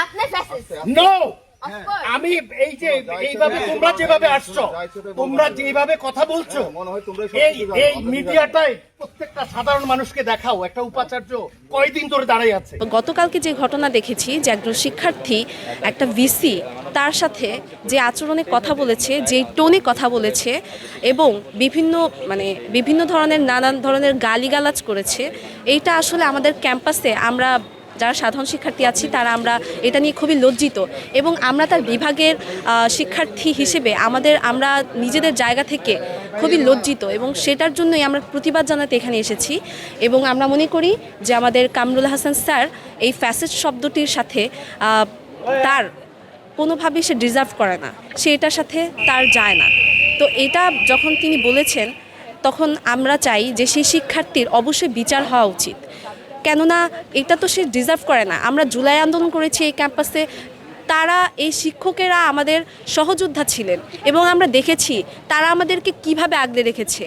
আপনি fascist no of course আমি এই যে এইভাবে তোমরা যেভাবে আসছো, তোমরা যেভাবে কথা বলছো, এই এই মিডিয়াটাই প্রত্যেকটা সাধারণ মানুষকে দেখাও একটা উপাচার্য কয়দিন ধরে দাঁড়াই আছে। গতকালকে যে ঘটনা দেখেছি যে একজন শিক্ষার্থী একটা ভিসি তার সাথে যে আচরণে কথা বলেছে, যে টোনে কথা বলেছে এবং বিভিন্ন ধরনের নানান ধরনের গালিগালাজ করেছে, এইটা আসলে আমাদের ক্যাম্পাসে আমরা যারা সাধারণ শিক্ষার্থী আছি তারা আমরা এটা নিয়ে খুবই লজ্জিত এবং আমরা তার বিভাগের শিক্ষার্থী হিসেবে আমরা নিজেদের জায়গা থেকে খুবই লজ্জিত এবং সেটার জন্যই আমরা প্রতিবাদ জানাতে এখানে এসেছি। এবং আমরা মনে করি যে আমাদের কামরুল হাসান স্যার এই ফ্যাসিস্ট শব্দটির সাথে তার কোনোভাবেই সে ডিজার্ভ করে না, সে এটার সাথে তার যায় না। তো এটা যখন তিনি বলেছেন তখন আমরা চাই যে সেই শিক্ষার্থীর অবশ্যই বিচার হওয়া উচিত, কেননা এটা তো সে ডিজার্ভ করে না। আমরা জুলাই আন্দোলন করেছি এই ক্যাম্পাসে, তারা এই শিক্ষকেরা আমাদের সহযোদ্ধা ছিলেন এবং আমরা দেখেছি তারা আমাদেরকে কিভাবে আগলে রেখেছে।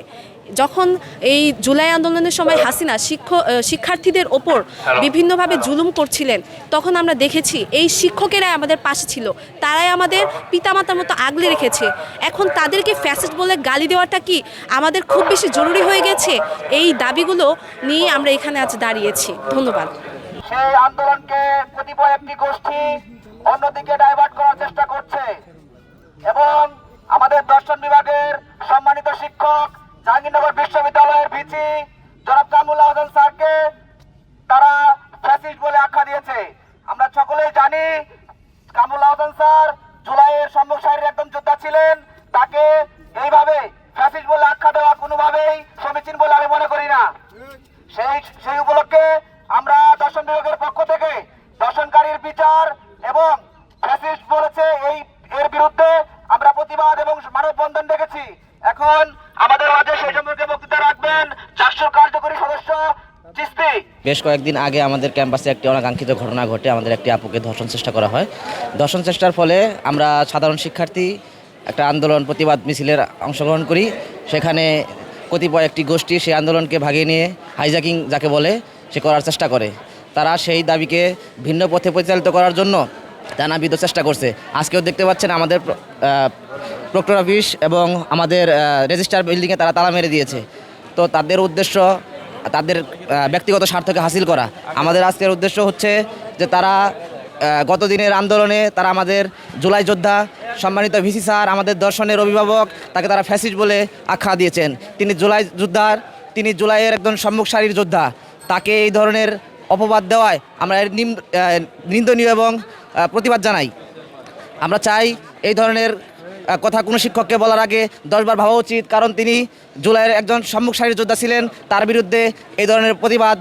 যখন এই জুলাই আন্দোলনের সময় হাসিনা শিক্ষার্থীদের ওপর বিভিন্নভাবে জুলুম করছিলেন, তখন আমরা দেখেছি এই শিক্ষকেরাই আমাদের পাশে ছিল, তারাই আমাদের পিতামাতার মতো আগলে রেখেছে। এখন তাদেরকে ফ্যাসিস্ট বলে গালি দেওয়াটা কি আমাদের খুব বেশি জরুরি হয়ে গেছে? এই দাবিগুলো নিয়ে আমরা এখানে আজ দাঁড়িয়েছি। ধন্যবাদ। সেই আন্দোলনকে কতিপয় একটি গোষ্ঠী অন্যদিকে ডাইভার্ট করার চেষ্টা করছে এবং আমাদের দর্শন বিভাগের সম্মানিত শিক্ষক জাহাঙ্গীরনগর বিশ্ববিদ্যালয়ের ভিসি জনাব কামরুল হাসান স্যারকে তারা ফ্যাসিস্ট বলে আখ্যা দিয়েছে। আমরা সকলেই জানি কামরুল হাসান স্যার জুলাইয়ের সম্মুখ সারির একজন যোদ্ধা ছিলেন, তাকে এইভাবে ফ্যাসিস্ট বলে আখ্যা দেওয়া কোনোভাবেই সমীচীন বলে আমি মনে করি না। সেই উপলক্ষে আমরা দর্শন বিভাগের পক্ষ থেকে দর্শনকারীর বিচার এবং ফ্যাসিস্ট বলেছে এর বিরুদ্ধে আমরা প্রতিবাদ এবং মানববন্ধন ডেকেছি। এখন আমাদের মাঝে সেই সম্পর্কে বক্তৃতা রাখবেন চাকসুর কার্যকরী সদস্য চিস্তি। বেশ কয়েকদিন আগে আমাদের ক্যাম্পাসে একটি অনাকাঙ্ক্ষিত ঘটনা ঘটে, আমাদের একটি আপুকে ধর্ষণ চেষ্টা করা হয়। ধর্ষণ চেষ্টার ফলে আমরা সাধারণ শিক্ষার্থী একটা আন্দোলন প্রতিবাদ মিছিলের অংশগ্রহণ করি। সেখানে কতিপয় একটি গোষ্ঠী সেই আন্দোলনকে ভাগিয়ে নিয়ে হাইজ্যাকিং যাকে বলে সে করার চেষ্টা করে। তারা সেই দাবিকে ভিন্ন পথে পরিচালিত করার জন্য নানাবিধ চেষ্টা করছে। আজকেও দেখতে পাচ্ছেন আমাদের প্রক্টর অফিস এবং আমাদের রেজিস্ট্রার বিল্ডিংয়ে তারা তালা মেরে দিয়েছে। তো তাদের উদ্দেশ্য তাদের ব্যক্তিগত স্বার্থকে হাসিল করা। আমাদের আজকের উদ্দেশ্য হচ্ছে যে তারা গত দিনের আন্দোলনে তারা আমাদের জুলাই যোদ্ধা সম্মানিত ভিসি স্যার, আমাদের দর্শনের অভিভাবক, তাকে তারা ফ্যাসিস্ট বলে আখ্যা দিয়েছেন। তিনি জুলাইয়ের একজন সম্মুখ সারির যোদ্ধা, তাকে এই ধরনের অপবাদ দেওয়ায় আমরা এর নিন্দনীয় এবং প্রতিবাদ জানাই। আমরা চাই এই ধরনের কথা কোনো শিক্ষককে বলার আগে 10 বার ভাবা উচিত, কারণ তিনি জুলাইয়ের একজন সম্মুখ সারির যোদ্ধা ছিলেন। তার বিরুদ্ধে এই ধরনের প্রতিবাদ,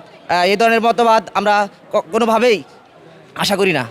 এই ধরনের মতবাদ আমরা কোনোভাবেই আশা করি না।